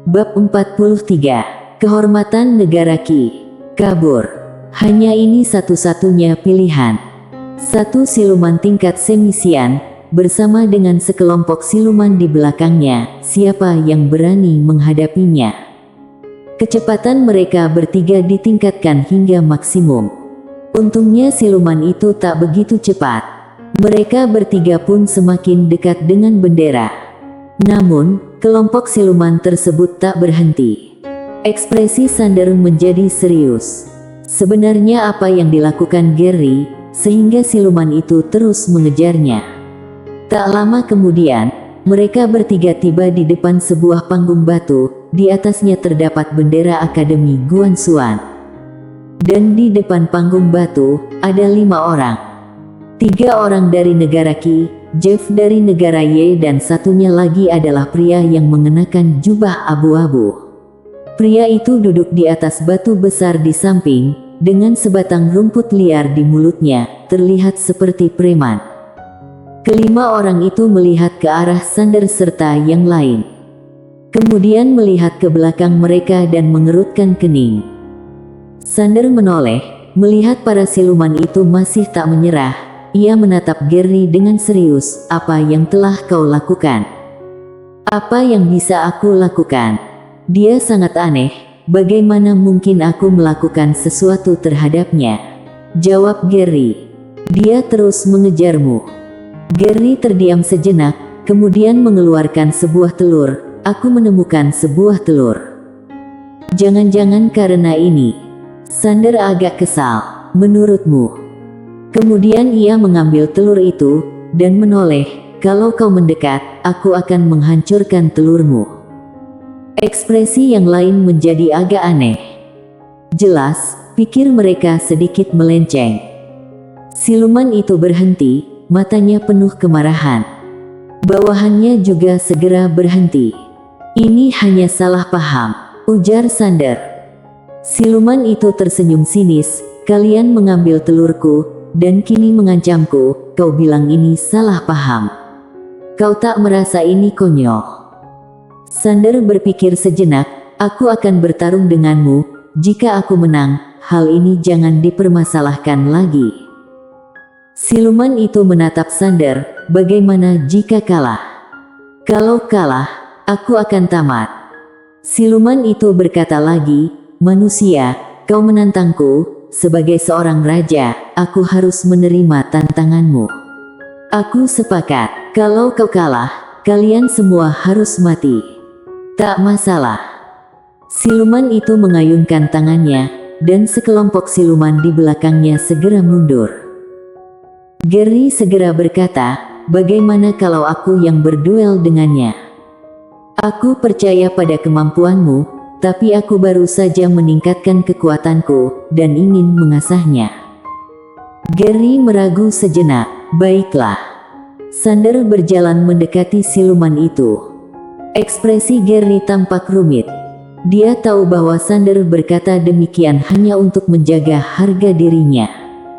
Bab 43. Kehormatan Negara Ki. Kabur. Hanya ini satu-satunya pilihan. Satu siluman tingkat semisian, bersama dengan sekelompok siluman di belakangnya, siapa yang berani menghadapinya? Kecepatan mereka bertiga ditingkatkan hingga maksimum. Untungnya siluman itu tak begitu cepat. Mereka bertiga pun semakin dekat dengan bendera. Namun, kelompok siluman tersebut tak berhenti. Ekspresi Sander menjadi serius. Sebenarnya apa yang dilakukan Gary, sehingga siluman itu terus mengejarnya? Tak lama kemudian, mereka bertiga tiba di depan sebuah panggung batu, di atasnya terdapat bendera Akademi Guanxuan. Dan di depan panggung batu, ada 5 orang. 3 orang dari negara Qi, Jeff dari negara Ye, dan satunya lagi adalah pria yang mengenakan jubah abu-abu. Pria itu duduk di atas batu besar di samping, dengan sebatang rumput liar di mulutnya, terlihat seperti preman. Kelima orang itu melihat ke arah Sander serta yang lain. Kemudian melihat ke belakang mereka dan mengerutkan kening. Sander menoleh, melihat para siluman itu masih tak menyerah. Ia menatap Gary dengan serius. Apa yang telah kau lakukan? Apa yang bisa aku lakukan? Dia sangat aneh. Bagaimana mungkin aku melakukan sesuatu terhadapnya? Jawab Gary. Dia terus mengejarmu. Gary terdiam sejenak, kemudian mengeluarkan sebuah telur. Aku menemukan sebuah telur. Jangan-jangan karena ini. Sander agak kesal. Menurutmu? Kemudian ia mengambil telur itu, dan menoleh, kalau kau mendekat, aku akan menghancurkan telurmu. Ekspresi yang lain menjadi agak aneh. Jelas, pikir mereka sedikit melenceng. Siluman itu berhenti, matanya penuh kemarahan. Bawahannya juga segera berhenti. Ini hanya salah paham, ujar Sander. Siluman itu tersenyum sinis, kalian mengambil telurku, dan kini mengancamku, kau bilang ini salah paham. Kau tak merasa ini konyol? Sander berpikir sejenak, aku akan bertarung denganmu, jika aku menang, hal ini jangan dipermasalahkan lagi. Siluman itu menatap Sander, bagaimana jika kalah? Kalau kalah, aku akan tamat. Siluman itu berkata lagi, manusia, kau menantangku. Sebagai seorang raja, aku harus menerima tantanganmu. Aku sepakat, kalau kau kalah, kalian semua harus mati. Tak masalah. Siluman itu mengayunkan tangannya, dan sekelompok siluman di belakangnya segera mundur. Gary segera berkata, bagaimana kalau aku yang berduel dengannya? Aku percaya pada kemampuanmu, tapi aku baru saja meningkatkan kekuatanku, dan ingin mengasahnya. Gary meragu sejenak. Baiklah. Sander berjalan mendekati siluman itu. Ekspresi Gary tampak rumit. Dia tahu bahwa Sander berkata demikian hanya untuk menjaga harga dirinya.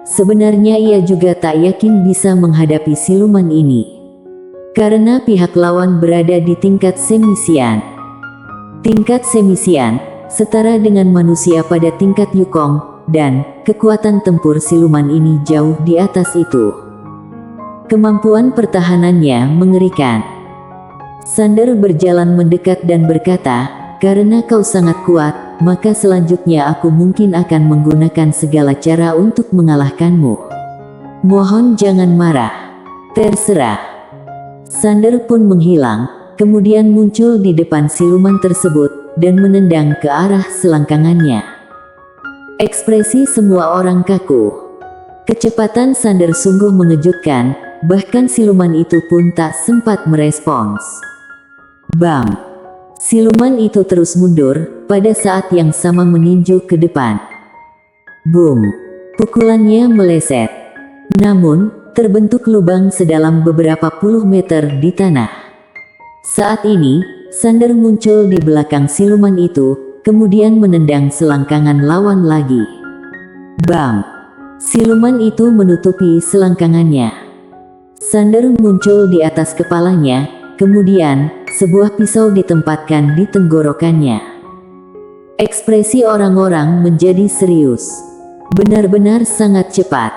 Sebenarnya ia juga tak yakin bisa menghadapi siluman ini. Karena pihak lawan berada di tingkat semisian. Tingkat semisian, setara dengan manusia pada tingkat Yukong, dan kekuatan tempur siluman ini jauh di atas itu. Kemampuan pertahanannya mengerikan. Sander berjalan mendekat dan berkata, karena kau sangat kuat, maka selanjutnya aku mungkin akan menggunakan segala cara untuk mengalahkanmu. Mohon jangan marah. Terserah. Sander pun menghilang. Kemudian muncul di depan siluman tersebut, dan menendang ke arah selangkangannya. Ekspresi semua orang kaku. Kecepatan Sander sungguh mengejutkan, bahkan siluman itu pun tak sempat merespons. Bam! Siluman itu terus mundur, pada saat yang sama meninju ke depan. Boom! Pukulannya meleset. Namun, terbentuk lubang sedalam beberapa puluh meter di tanah. Saat ini, Sander muncul di belakang siluman itu, kemudian menendang selangkangan lawan lagi. Bam! Siluman itu menutupi selangkangannya. Sander muncul di atas kepalanya, kemudian, sebuah pisau ditempatkan di tenggorokannya. Ekspresi orang-orang menjadi serius. Benar-benar sangat cepat.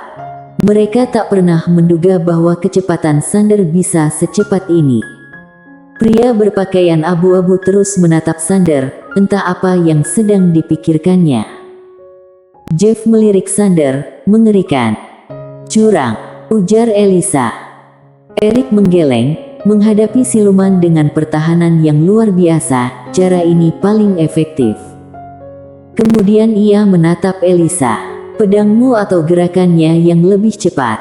Mereka tak pernah menduga bahwa kecepatan Sander bisa secepat ini. Pria berpakaian abu-abu terus menatap Sander, entah apa yang sedang dipikirkannya. Jeff melirik Sander, mengerikan. "Curang," ujar Elisa. Erik menggeleng, menghadapi siluman dengan pertahanan yang luar biasa. Cara ini paling efektif. Kemudian ia menatap Elisa. "Pedangmu atau gerakannya yang lebih cepat?"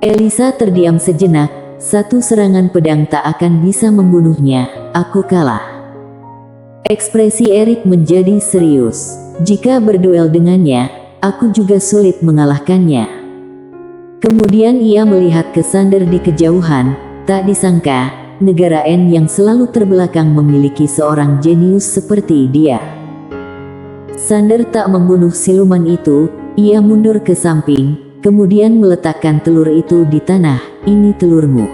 Elisa terdiam sejenak. "Satu serangan pedang tak akan bisa membunuhnya. Aku kalah." Ekspresi Erik menjadi serius. "Jika berduel dengannya, aku juga sulit mengalahkannya." Kemudian ia melihat ke Sander di kejauhan. Tak disangka, negara N yang selalu terbelakang memiliki seorang jenius seperti dia. Sander tak membunuh siluman itu. Ia mundur ke samping, kemudian meletakkan telur itu di tanah. "Ini telurmu."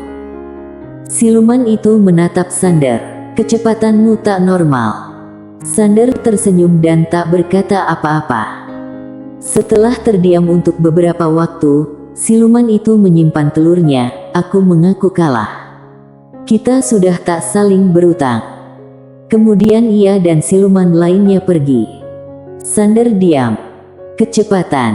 Siluman itu menatap Sander. "Kecepatanmu tak normal." Sander tersenyum dan tak berkata apa-apa. Setelah terdiam untuk beberapa waktu, siluman itu menyimpan telurnya. "Aku mengaku kalah. Kita sudah tak saling berutang." Kemudian ia dan siluman lainnya pergi. Sander diam. Kecepatan.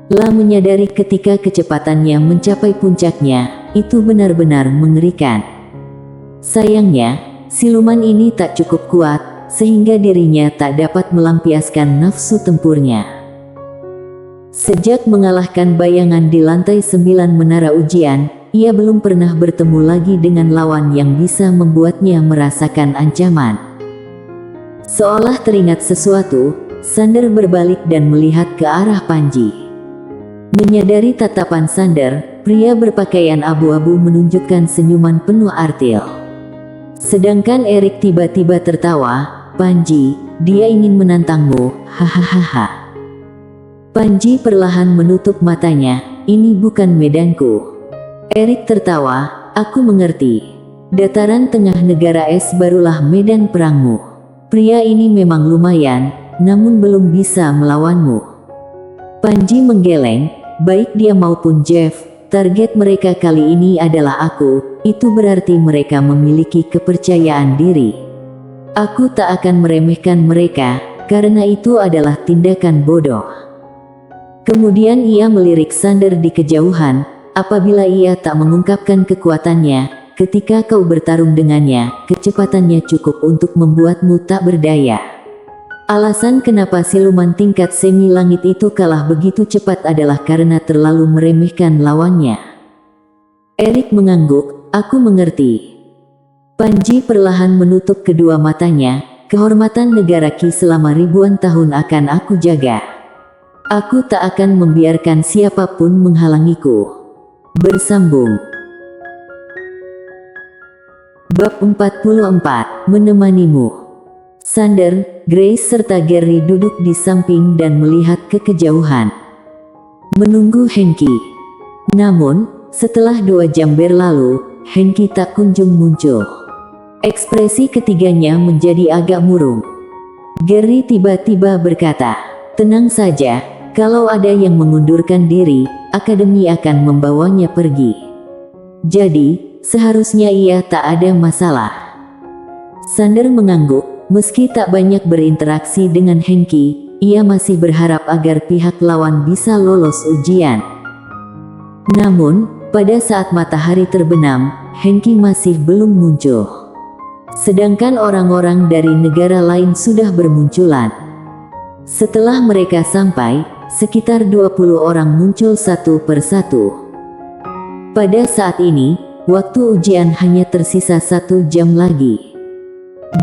La menyadari ketika kecepatannya mencapai puncaknya, itu benar-benar mengerikan. Sayangnya, siluman ini tak cukup kuat, sehingga dirinya tak dapat melampiaskan nafsu tempurnya. Sejak mengalahkan bayangan di lantai 9 menara ujian, ia belum pernah bertemu lagi dengan lawan yang bisa membuatnya merasakan ancaman. Seolah teringat sesuatu, Sander berbalik dan melihat ke arah Panji. Menyadari tatapan Sander, pria berpakaian abu-abu menunjukkan senyuman penuh artil. Sedangkan Erik tiba-tiba tertawa. "Panji, dia ingin menantangmu, hahaha." Panji perlahan menutup matanya. "Ini bukan medanku." Erik tertawa. "Aku mengerti. Dataran tengah negara es barulah medan perangmu. Pria ini memang lumayan, namun belum bisa melawanmu." Panji menggeleng. "Baik dia maupun Jeff, target mereka kali ini adalah aku. Itu berarti mereka memiliki kepercayaan diri. Aku tak akan meremehkan mereka, karena itu adalah tindakan bodoh." Kemudian ia melirik Sander di kejauhan. "Apabila ia tak mengungkapkan kekuatannya, ketika kau bertarung dengannya, kecepatannya cukup untuk membuatmu tak berdaya. Alasan kenapa siluman tingkat semi langit itu kalah begitu cepat adalah karena terlalu meremehkan lawannya." Erik mengangguk. "Aku mengerti." Panji perlahan menutup kedua matanya. "Kehormatan negara Ki selama ribuan tahun akan aku jaga. Aku tak akan membiarkan siapapun menghalangiku." Bersambung. Bab 44, Menemanimu. Sander, Grace serta Gary duduk di samping dan melihat ke kejauhan, menunggu Henki. Namun, setelah 2 jam berlalu, Henki tak kunjung muncul. Ekspresi ketiganya menjadi agak murung. Gary tiba-tiba berkata, "Tenang saja, kalau ada yang mengundurkan diri, akademi akan membawanya pergi. Jadi, seharusnya ia tak ada masalah." Sander mengangguk. Meski tak banyak berinteraksi dengan Henki, ia masih berharap agar pihak lawan bisa lolos ujian. Namun, pada saat matahari terbenam, Henki masih belum muncul. Sedangkan orang-orang dari negara lain sudah bermunculan. Setelah mereka sampai, sekitar 20 orang muncul satu persatu. Pada saat ini, waktu ujian hanya tersisa 1 jam lagi.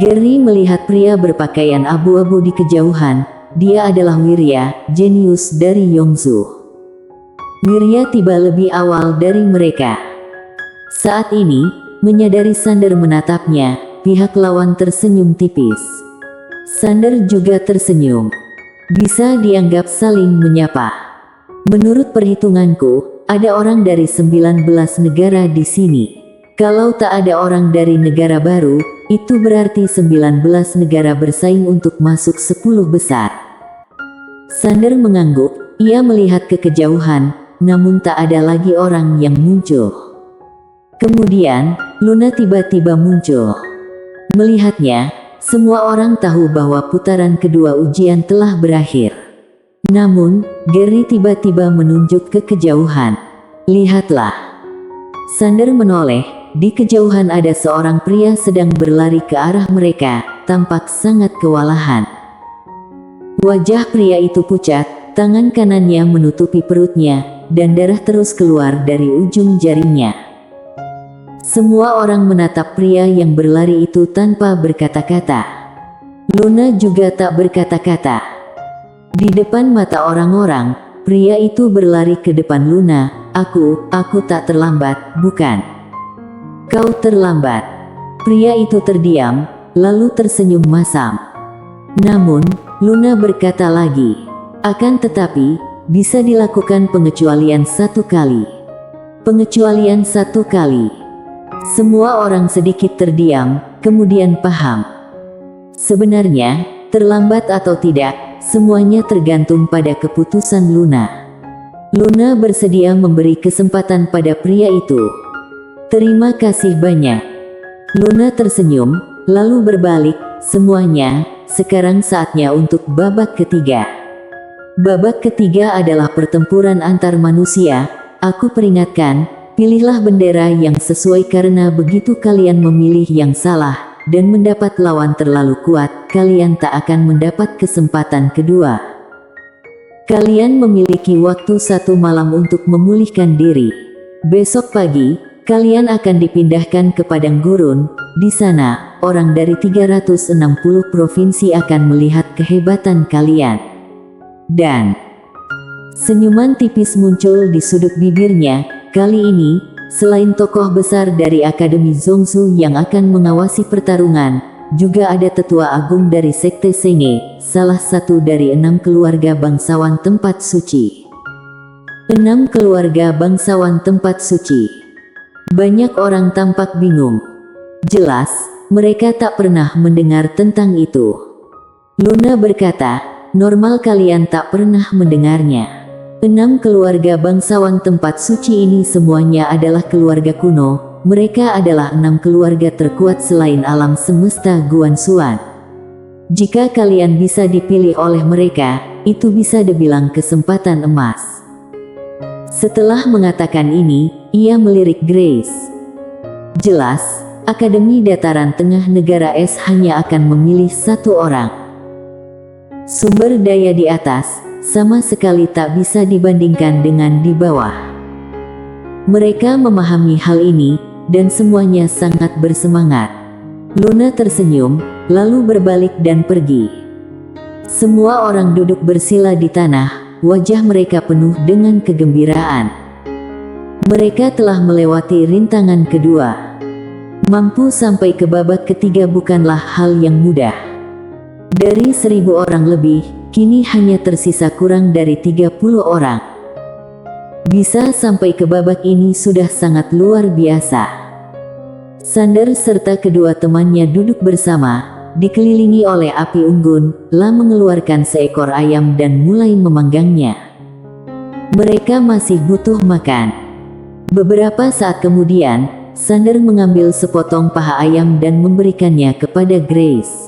Gary melihat pria berpakaian abu-abu di kejauhan. Dia adalah Wirya, jenius dari Yongzhou. Wirya tiba lebih awal dari mereka. Saat ini, menyadari Sander menatapnya, pihak lawan tersenyum tipis. Sander juga tersenyum. Bisa dianggap saling menyapa. "Menurut perhitunganku, ada orang dari 19 negara di sini. Kalau tak ada orang dari negara baru, itu berarti 19 negara bersaing untuk masuk 10 besar. Sander mengangguk, ia melihat ke kejauhan, namun tak ada lagi orang yang muncul. Kemudian, Luna tiba-tiba muncul. Melihatnya, semua orang tahu bahwa putaran kedua ujian telah berakhir. Namun, Gary tiba-tiba menunjuk ke kejauhan. Lihatlah. Sander menoleh, di kejauhan ada seorang pria sedang berlari ke arah mereka, tampak sangat kewalahan. Wajah pria itu pucat, tangan kanannya menutupi perutnya, dan darah terus keluar dari ujung jarinya. Semua orang menatap pria yang berlari itu tanpa berkata-kata. Luna juga tak berkata-kata. Di depan mata orang-orang, pria itu berlari ke depan Luna. Aku tak terlambat, bukan? Kau terlambat. Pria itu terdiam, lalu tersenyum masam. Namun, Luna berkata lagi, akan tetapi, bisa dilakukan pengecualian 1 kali. Pengecualian 1 kali. Semua orang sedikit terdiam, kemudian paham. Sebenarnya, terlambat atau tidak, semuanya tergantung pada keputusan Luna. Luna bersedia memberi kesempatan pada pria itu. Terima kasih banyak. Luna tersenyum, lalu berbalik, semuanya, sekarang saatnya untuk babak ketiga. Babak ketiga adalah pertempuran antar manusia. Aku peringatkan, pilihlah bendera yang sesuai karena begitu kalian memilih yang salah, dan mendapat lawan terlalu kuat, kalian tak akan mendapat kesempatan kedua. Kalian memiliki waktu 1 malam untuk memulihkan diri. Besok pagi, kalian akan dipindahkan ke padang gurun. Di sana, orang dari 360 provinsi akan melihat kehebatan kalian. Dan senyuman tipis muncul di sudut bibirnya. Kali ini, selain tokoh besar dari Akademi Zongsu yang akan mengawasi pertarungan, juga ada tetua agung dari Sekte Senge, salah satu dari 6 keluarga bangsawan tempat suci. 6 keluarga bangsawan tempat suci. Banyak orang tampak bingung. Jelas, mereka tak pernah mendengar tentang itu. Luna berkata, normal kalian tak pernah mendengarnya. 6 keluarga bangsawan tempat suci ini semuanya adalah keluarga kuno. Mereka adalah 6 keluarga terkuat selain alam semesta Guanxuan. Jika kalian bisa dipilih oleh mereka, itu bisa dibilang kesempatan emas. Setelah mengatakan ini, ia melirik Grace. Jelas, Akademi Dataran Tengah Negara Es hanya akan memilih 1 orang. Sumber daya di atas sama sekali tak bisa dibandingkan dengan di bawah. Mereka memahami hal ini, dan semuanya sangat bersemangat. Luna tersenyum, lalu berbalik dan pergi. Semua orang duduk bersila di tanah, wajah mereka penuh dengan kegembiraan. Mereka telah melewati rintangan kedua. Mampu sampai ke babak ketiga bukanlah hal yang mudah. Dari 1000 orang lebih, kini hanya tersisa kurang dari 30 orang. Bisa sampai ke babak ini sudah sangat luar biasa. Sander serta kedua temannya duduk bersama, dikelilingi oleh api unggun, lalu mengeluarkan seekor ayam dan mulai memanggangnya. Mereka masih butuh makan. Beberapa saat kemudian, Sander mengambil sepotong paha ayam dan memberikannya kepada Grace.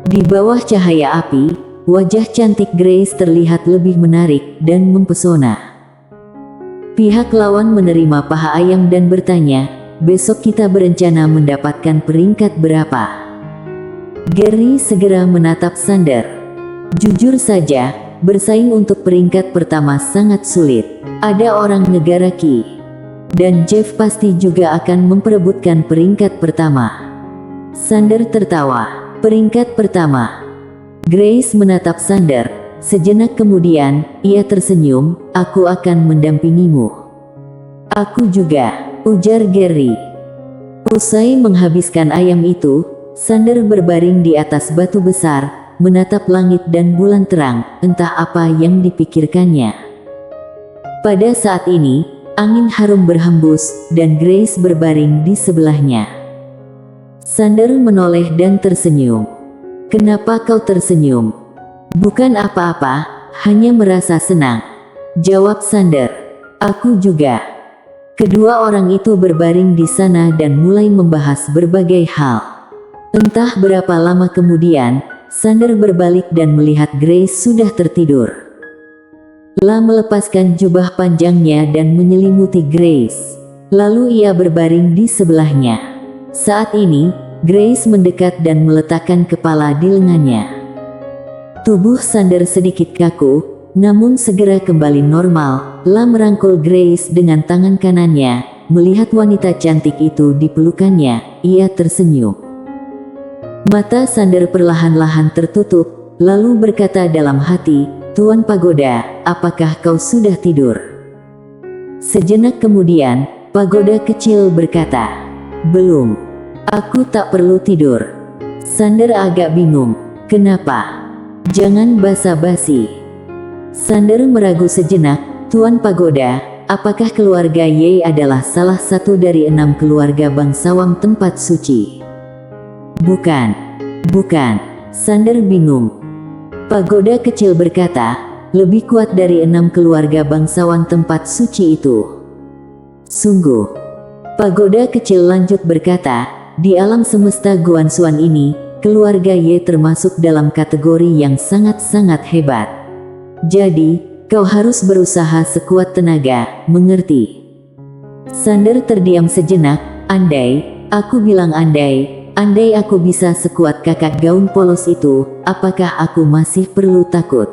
Di bawah cahaya api, wajah cantik Grace terlihat lebih menarik dan mempesona. Pihak lawan menerima paha ayam dan bertanya, besok kita berencana mendapatkan peringkat berapa? Gary segera menatap Sander. Jujur saja, bersaing untuk peringkat pertama sangat sulit. Ada orang negara Qi. Dan Jeff pasti juga akan memperebutkan peringkat pertama. Sander tertawa. Peringkat pertama. Grace menatap Sander. Sejenak kemudian, ia tersenyum, aku akan mendampingimu. Aku juga, ujar Gary. Usai menghabiskan ayam itu, Sander berbaring di atas batu besar, menatap langit dan bulan terang, entah apa yang dipikirkannya. Pada saat ini, angin harum berhembus, dan Grace berbaring di sebelahnya. Sander menoleh dan tersenyum. "Kenapa kau tersenyum?" "Bukan apa-apa, hanya merasa senang," jawab Sander. "Aku juga." Kedua orang itu berbaring di sana dan mulai membahas berbagai hal. Entah berapa lama kemudian, Sander berbalik dan melihat Grace sudah tertidur. La melepaskan jubah panjangnya dan menyelimuti Grace. Lalu ia berbaring di sebelahnya. Saat ini, Grace mendekat dan meletakkan kepala di lengannya. Tubuh Sander sedikit kaku, namun segera kembali normal. La merangkul Grace dengan tangan kanannya. Melihat wanita cantik itu di pelukannya, ia tersenyum. Mata Sander perlahan-lahan tertutup, lalu berkata dalam hati, "Tuan Pagoda, apakah kau sudah tidur?" Sejenak kemudian, Pagoda kecil berkata, "Belum. Aku tak perlu tidur." Sander agak bingung. "Kenapa?" "Jangan basa-basi." Sander meragu sejenak. "Tuan Pagoda, apakah keluarga Ye adalah salah satu dari 6 keluarga bangsawan tempat suci?" Bukan. Sander bingung. Pagoda kecil berkata, "Lebih kuat dari 6 keluarga bangsawan tempat suci itu." Sungguh. Pagoda kecil lanjut berkata, "Di alam semesta Guanxuan ini, keluarga Ye termasuk dalam kategori yang sangat-sangat hebat. Jadi, kau harus berusaha sekuat tenaga, mengerti?" Sander terdiam sejenak. Aku bilang andai aku bisa sekuat kakak gaun polos itu, apakah aku masih perlu takut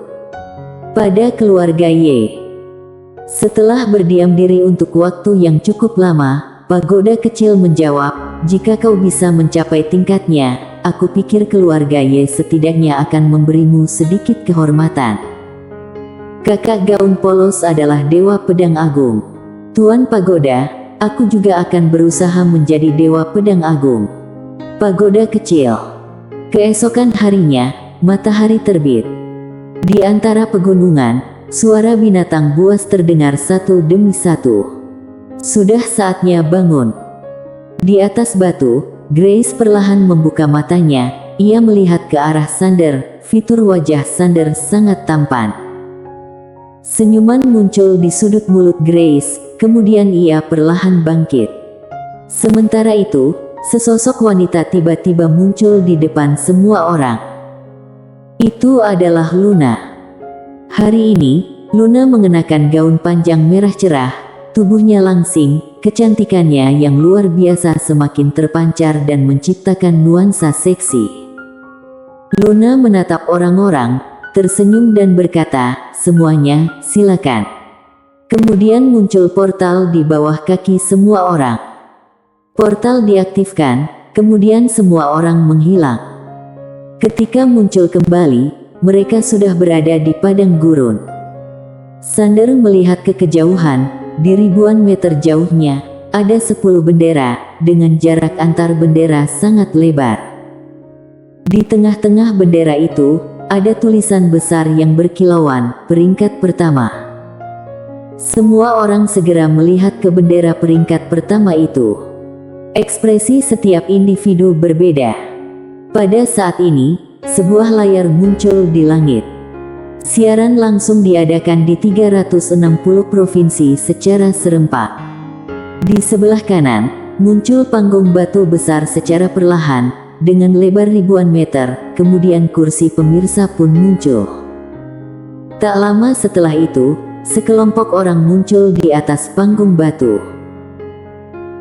pada keluarga Ye? Setelah berdiam diri untuk waktu yang cukup lama, Pagoda kecil menjawab, "Jika kau bisa mencapai tingkatnya, aku pikir keluarga Ye setidaknya akan memberimu sedikit kehormatan." Kakak gaun polos adalah Dewa Pedang Agung. "Tuan Pagoda, aku juga akan berusaha menjadi Dewa Pedang Agung." Pagoda kecil. Keesokan harinya, matahari terbit. Di antara pegunungan, suara binatang buas terdengar satu demi satu. Sudah saatnya bangun. Di atas batu, Grace perlahan membuka matanya. Ia melihat ke arah Sander. Fitur wajah Sander sangat tampan. Senyuman muncul di sudut mulut Grace, kemudian ia perlahan bangkit. Sementara itu, sesosok wanita tiba-tiba muncul di depan semua orang. Itu adalah Luna. Hari ini, Luna mengenakan gaun panjang merah cerah, tubuhnya langsing, kecantikannya yang luar biasa semakin terpancar dan menciptakan nuansa seksi. Luna menatap orang-orang, tersenyum dan berkata, "Semuanya, silakan." Kemudian muncul portal di bawah kaki semua orang. Portal diaktifkan, kemudian semua orang menghilang. Ketika muncul kembali, mereka sudah berada di padang gurun. Sander melihat ke kejauhan, di ribuan meter jauhnya, ada 10 bendera, dengan jarak antar bendera sangat lebar. Di tengah-tengah bendera itu, ada tulisan besar yang berkilauan, "Peringkat pertama." Semua orang segera melihat ke bendera peringkat pertama itu. Ekspresi setiap individu berbeda. Pada saat ini, sebuah layar muncul di langit. Siaran langsung diadakan di 360 provinsi secara serempak. Di sebelah kanan, muncul panggung batu besar secara perlahan, dengan lebar ribuan meter, kemudian kursi pemirsa pun muncul. Tak lama setelah itu, sekelompok orang muncul di atas panggung batu.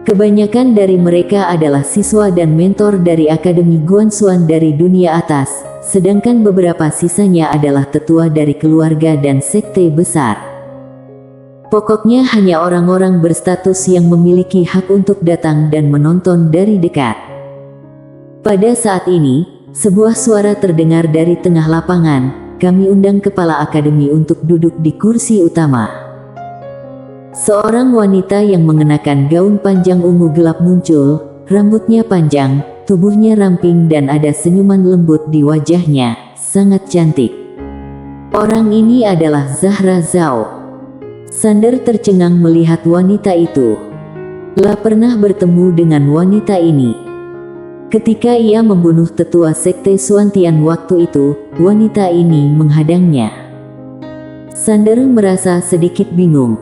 Kebanyakan dari mereka adalah siswa dan mentor dari Akademi Guanxuan dari dunia atas, sedangkan beberapa sisanya adalah tetua dari keluarga dan sekte besar. Pokoknya hanya orang-orang berstatus yang memiliki hak untuk datang dan menonton dari dekat. Pada saat ini, sebuah suara terdengar dari tengah lapangan, "Kami undang kepala akademi untuk duduk di kursi utama." Seorang wanita yang mengenakan gaun panjang ungu gelap muncul, rambutnya panjang, tubuhnya ramping dan ada senyuman lembut di wajahnya, sangat cantik. Orang ini adalah Zahra Zhao. Sander tercengang melihat wanita itu. La pernah bertemu dengan wanita ini. Ketika ia membunuh tetua sekte Suantian waktu itu, wanita ini menghadangnya. Sander merasa sedikit bingung.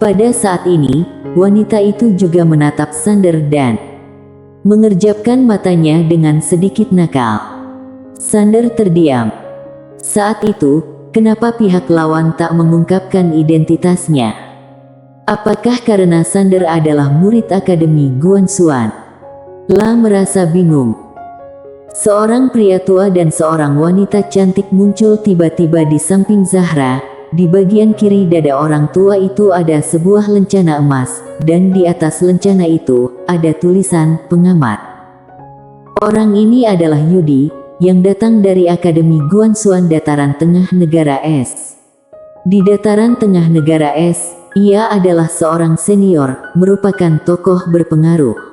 Pada saat ini, wanita itu juga menatap Sander dan mengerjapkan matanya dengan sedikit nakal. Sander terdiam. Saat itu, kenapa pihak lawan tak mengungkapkan identitasnya? Apakah karena Sander adalah murid Akademi Guanxuan? La merasa bingung. Seorang pria tua dan seorang wanita cantik muncul tiba-tiba di samping Zahra. Di bagian kiri dada orang tua itu ada sebuah lencana emas, dan di atas lencana itu ada tulisan pengamat. Orang ini adalah Yudi, yang datang dari Akademi Guanxuan Dataran Tengah Negara Es. Di Dataran Tengah Negara Es, ia adalah seorang senior, merupakan tokoh berpengaruh.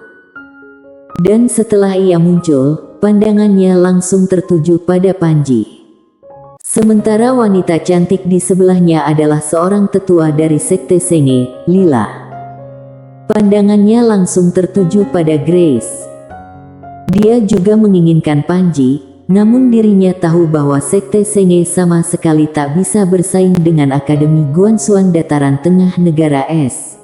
Dan setelah ia muncul, pandangannya langsung tertuju pada Panji. Sementara wanita cantik di sebelahnya adalah seorang tetua dari Sekte Senge, Lila. Pandangannya langsung tertuju pada Grace. Dia juga menginginkan Panji, namun dirinya tahu bahwa Sekte Senge sama sekali tak bisa bersaing dengan Akademi Guanxuan Dataran Tengah Negara Es.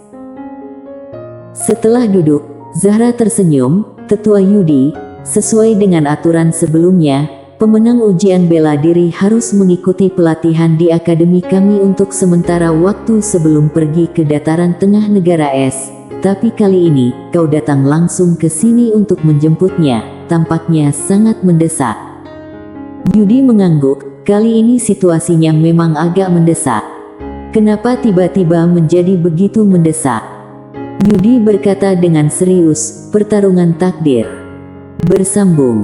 Setelah duduk, Zahra tersenyum. Tetua Yudi, sesuai dengan aturan sebelumnya, pemenang ujian bela diri harus mengikuti pelatihan di akademi kami untuk sementara waktu sebelum pergi ke Dataran Tengah Negara Es. Tapi kali ini, kau datang langsung ke sini untuk menjemputnya, tampaknya sangat mendesak. Yudi mengangguk, kali ini situasinya memang agak mendesak. Kenapa tiba-tiba menjadi begitu mendesak? Yudi berkata dengan serius, pertarungan takdir bersambung.